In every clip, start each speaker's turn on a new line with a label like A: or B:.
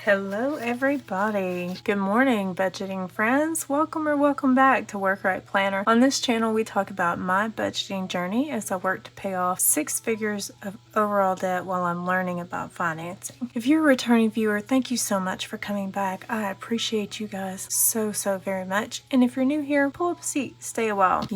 A: Hello everybody. Good morning, budgeting friends. Welcome back to Work Right Planner. On this channel, we talk about my budgeting journey as I work to pay off 6 figures of overall debt while I'm learning about financing. If you're a returning viewer, thank you so much for coming back. I appreciate you guys so very much. And if you're new here, pull up a seat, stay a while.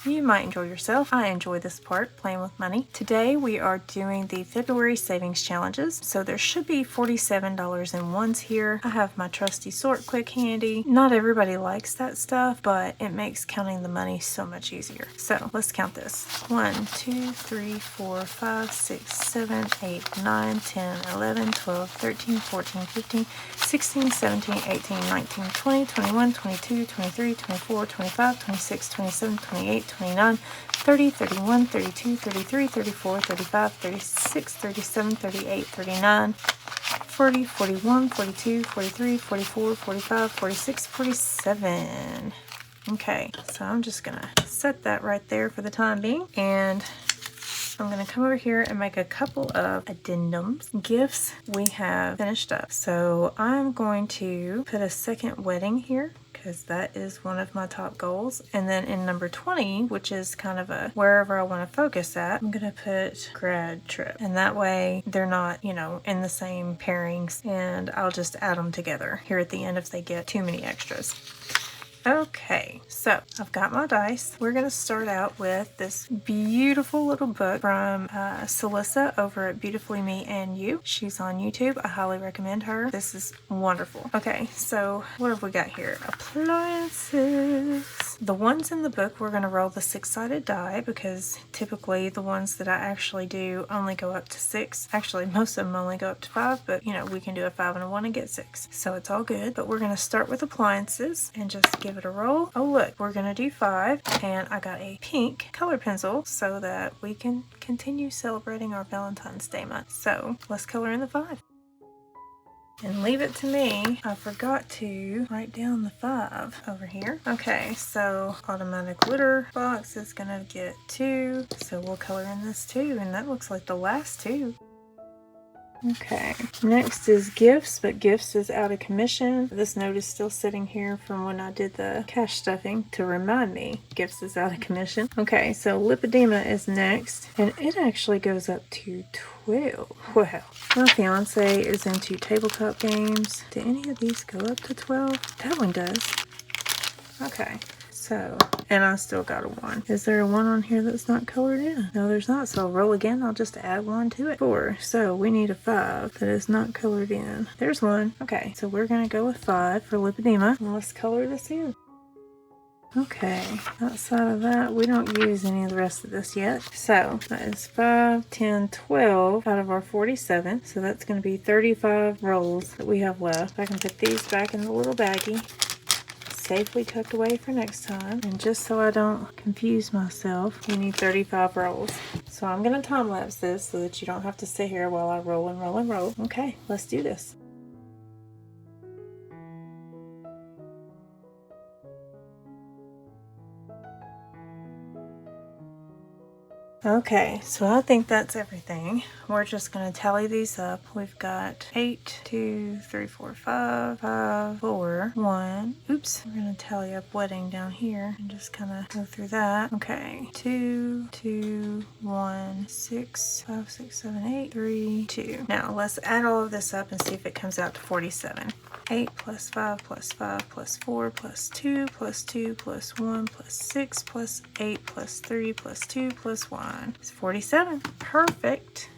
A: You might enjoy yourself. I enjoy this part, playing with money. Today we are doing the February savings challenges. So there should be $47 in ones here. I have my trusty sort quick handy. Not everybody likes that stuff, but it makes counting the money so much easier. So let's count this. 1, 2, 3, 4, 5, 6, 7, 8, 9, 10, 11, 12, 13, 14, 15, 16, 17, 18, 19, 20, 21, 22, 23, 24, 25, 26, 27, 28, 29, 30, 31, 32, 33, 34, 35, 36, 37, 38, 39, 40, 41, 42, 43, 44, 45, 46, 47. Okay, so I'm just gonna set that right there for the time being, and I'm going to come over here and make a couple of addendums. Gifts we have finished up. So I'm going to put a second wedding here because that is one of my top goals. And then in number 20, which is kind of a wherever I want to focus at, I'm going to put grad trip. And that way they're not, in the same pairings, and I'll just add them together here at the end if they get too many extras. Okay, so I've got my dice. We're going to start out with this beautiful little book from Celissa over at Beautifully Me and You. She's on YouTube. I highly recommend her. This is wonderful. Okay, so what have we got here? Appliances. The ones in the book, we're going to roll the 6-sided die because typically the ones that I actually do only go up to 6. Actually, most of them only go up to 5, but we can do a 5 and a 1 and get 6. So it's all good, but we're going to start with appliances and just give it a roll. Oh look, we're gonna do 5, and I got a pink color pencil so that we can continue celebrating our Valentine's Day month. So let's color in the 5 and leave it to me. I forgot to write down the 5 over here. Okay, so automatic glitter box is gonna get 2, so we'll color in this 2, and that looks like the last 2. Okay, next is gifts, but gifts is out of commission. This note is still sitting here from when I did the cash stuffing to remind me gifts is out of commission. Okay, so lipedema is next, and it actually goes up to 12. Wow. My fiance is into tabletop games. Do any of these go up to 12? That one does. Okay. So, and I still got a 1. Is there a 1 on here that's not colored in? No, there's not. So I'll roll again. I'll just add 1 to it. 4. So we need a 5 that is not colored in. There's 1. Okay, so we're going to go with 5 for lipedema. And let's color this in. Okay, outside of that, we don't use any of the rest of this yet. So that is 5, 10, 12 out of our 47. So that's going to be 35 rolls that we have left. I can put these back in the little baggie, safely tucked away for next time. And just so I don't confuse myself, we need 35 rolls. So I'm going to time lapse this so that you don't have to sit here while I roll and roll and roll. Okay, let's do this. Okay, so I think that's everything. We're just going to tally these up. We've got 8, 2, 3, 4, 5, 5, 4, 1. Oops, we're going to tally up wedding down here and just kind of go through that. Okay, 2, 2, 1, 6, 5, 6, 7, 8, 3, 2. Now let's add all of this up and see if it comes out to 47. 8 plus 5 plus 5 plus 4 plus 2 plus 2 plus 1 plus 6 plus 8 plus 3 plus 2 plus 1. It's 47. Perfect.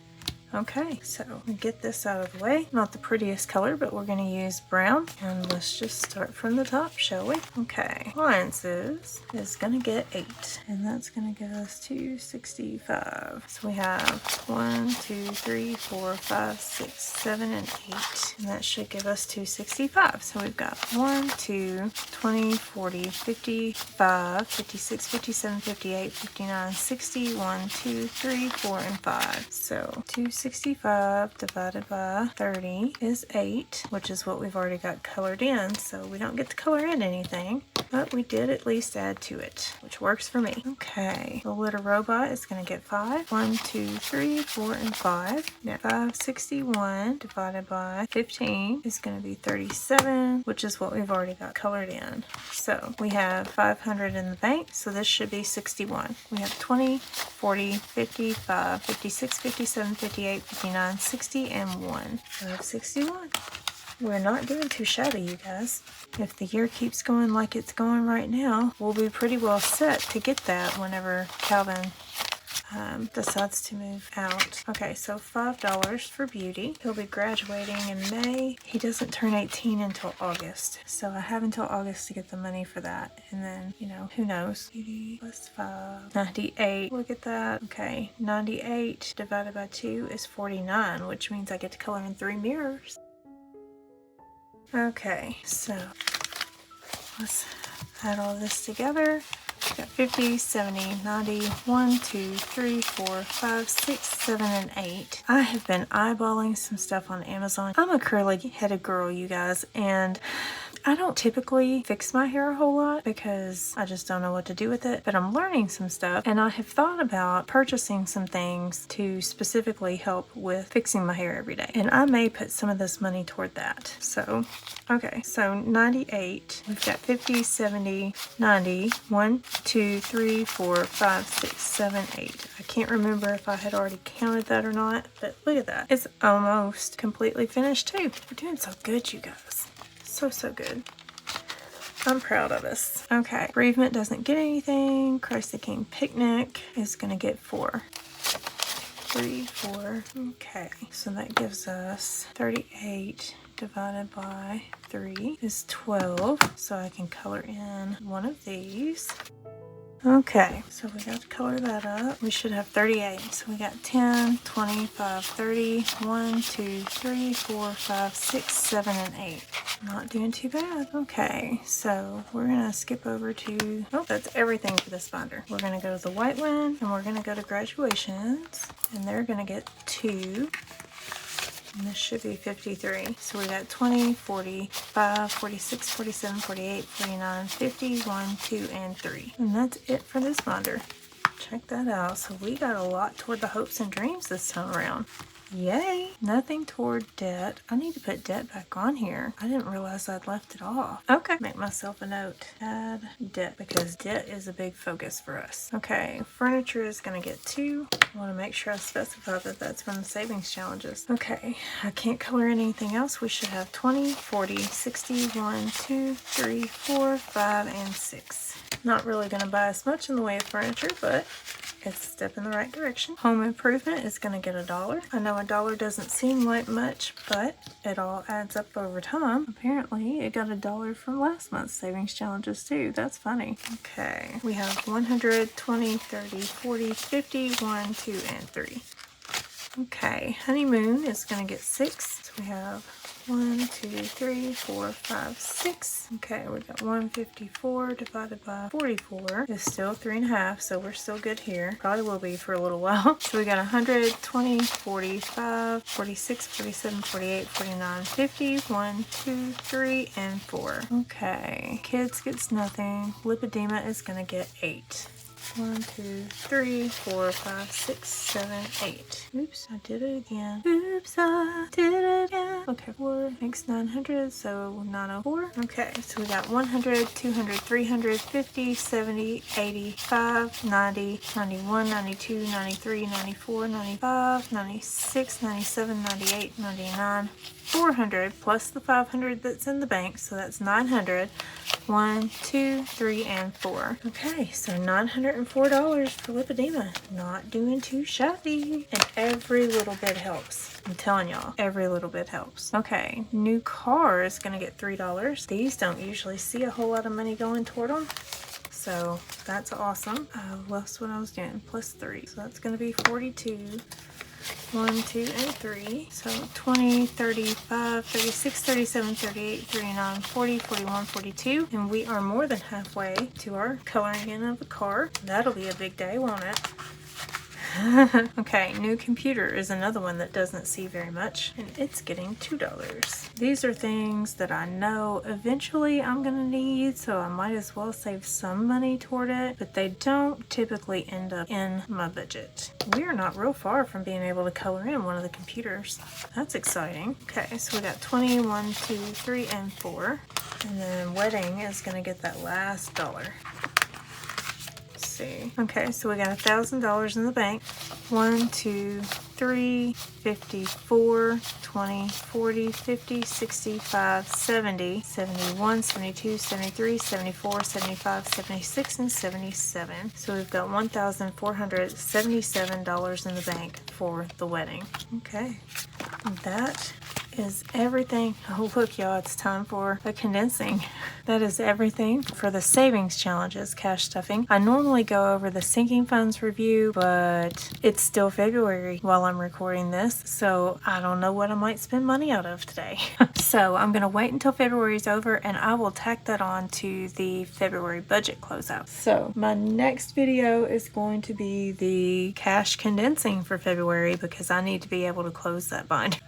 A: Okay, so we'll get this out of the way. Not the prettiest color, but we're going to use brown. And let's just start from the top, shall we? Okay, appliances is going to get 8. And that's going to get us to 65. So we have 1, 2, 3, 4, 5, 6, 7, and 8. And that should give us 265. So we've got 1, 2, 20, 40, 55, 56, 57, 58, 59, 60, 1, 2, 3, 4, and 5. So 265. 65 divided by 30 is 8, which is what we've already got colored in, so we don't get to color in anything, but we did at least add to it, which works for me. Okay, the little robot is going to get 5. 1, 2, 3, 4, and 5. Now 561 divided by 15 is going to be 37, which is what we've already got colored in. So we have 500 in the bank, so this should be 61. We have 20, 40, 55, 56, 57, 58, 59, 60, and 1. We have 61. We're not doing too shabby, you guys. If the year keeps going like it's going right now, we'll be pretty well set to get that whenever Calvin decides to move out. Okay, so $5 for Beauty. He'll be graduating in May. He doesn't turn 18 until August, so I have until August to get the money for that. And then, you know, who knows? Beauty plus 5. 98. Look at that. Okay, 98 divided by 2 is 49, which means I get to color in 3 mirrors. Okay, so let's add all this together. Got 50, 70, 90, 1, 2, 3, 4, 5, 6, 7, and 8. I have been eyeballing some stuff on Amazon. I'm a curly-headed girl, you guys, and I don't typically fix my hair a whole lot because I just don't know what to do with it, but I'm learning some stuff, and I have thought about purchasing some things to specifically help with fixing my hair every day, and I may put some of this money toward that. So, okay, so 98, we've got 50, 70, 90, 1, 2, 3, 4, 5, 6, 7, 8. I can't remember if I had already counted that or not, but look at that. It's almost completely finished too. We're doing so good, you guys. So good. I'm proud of us. Okay, Bereavement doesn't get anything. Christ the King Picnic is gonna get 4. 3, 4. Okay, so that gives us 38 divided by 3 is 12. So I can color in one of these. Okay, so we got to color that up. We should have 38. So we got 10, 25, 30, 1, 2, 3, 4, 5, 6, 7, and 8. Not doing too bad. Okay, so we're going to skip over to, oh, that's everything for this binder. We're going to go to the white one, and we're going to go to graduations, and they're going to get 2. And this should be 53. So we got 20, 45, 46, 47, 48, 49, 50, 1, 2, and 3. And that's it for this binder. Check that out. So we got a lot toward the hopes and dreams this time around. Yay! Nothing toward debt. I need to put debt back on here. I didn't realize I'd left it off. Okay, make myself a note. Add debt, because debt is a big focus for us. Okay, furniture is going to get 2. I want to make sure I specify that that's from the savings challenges. Okay, I can't color in anything else. We should have 20, 40, 60, 1, 2, 3, 4, 5, and 6. Not really going to buy as much in the way of furniture, but it's a step in the right direction. Home improvement is going to get $1. I know $1 doesn't seem like much, but it all adds up over time. Apparently, it got $1 from last month's savings challenges too. That's funny. Okay, we have 100, 20, 30, 40, 50, 1, 2, and 3. Okay, honeymoon is going to get 6. So we have 1, 2, 3, 4, 5, 6. Okay, we got 154 divided by 44 is still 3.5, so we're still good here. Probably will be for a little while. So we got 100, 20, 45, 46, 47, 48, 49, 50, 1, 2, 3, and 4. Okay, kids gets nothing. Lipedema is gonna get 8. 1, 2, 3, 4, 5, 6, 7, 8. Oops, I did it again. Oops, I did it again. Okay, 4 makes 900, so 904. Okay, so we got 100, 200, 300, 50, 70, 85, 90, 91, 92, 93, 94, 95, 96, 97, 98, 99, 400 plus the 500 that's in the bank, so that's 900. 1, 2, 3, and 4. Okay, so $904 for lipedema. Not doing too shabby. And every little bit helps. I'm telling y'all, every little bit helps. Okay, new car is gonna get $3. These don't usually see a whole lot of money going toward them, so that's awesome. I lost what I was doing. Plus 3, so that's gonna be 42. 1, 2, and 3. So 20, 35, 36, 37, 38, 39, 40, 41, 42. And we are more than halfway to our coloring in of the car. That'll be a big day, won't it? Okay, new computer is another one that doesn't see very much, and it's getting $2. These are things that I know eventually I'm gonna need, so I might as well save some money toward it, but they don't typically end up in my budget. We are not real far from being able to color in one of the computers. That's exciting. Okay, so we got 20, 1, 2, 3, and 4. And then wedding is gonna get that last dollar. See. Okay, so we got $1,000 in the bank. 1, 2, 3, 54, 20, 40, 50, 65, 70, 71, 72, 73, 74, 75, 76, and 77. So we've got $1,477 in the bank for the wedding. Okay, that is everything. Oh look y'all, it's time for a condensing. That is everything for the savings challenges cash stuffing. I normally go over the sinking funds review, but it's still February while I'm recording this, so I don't know what I might spend money out of today. So I'm gonna wait until February is over and I will tack that on to the February budget closeout. So my next video is going to be the cash condensing for February because I need to be able to close that bind.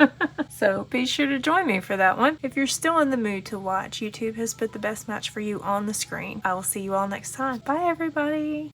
A: So be sure to join me for that one. If you're still in the mood to watch, YouTube has put the best match for you on the screen. I will see you all next time. Bye everybody.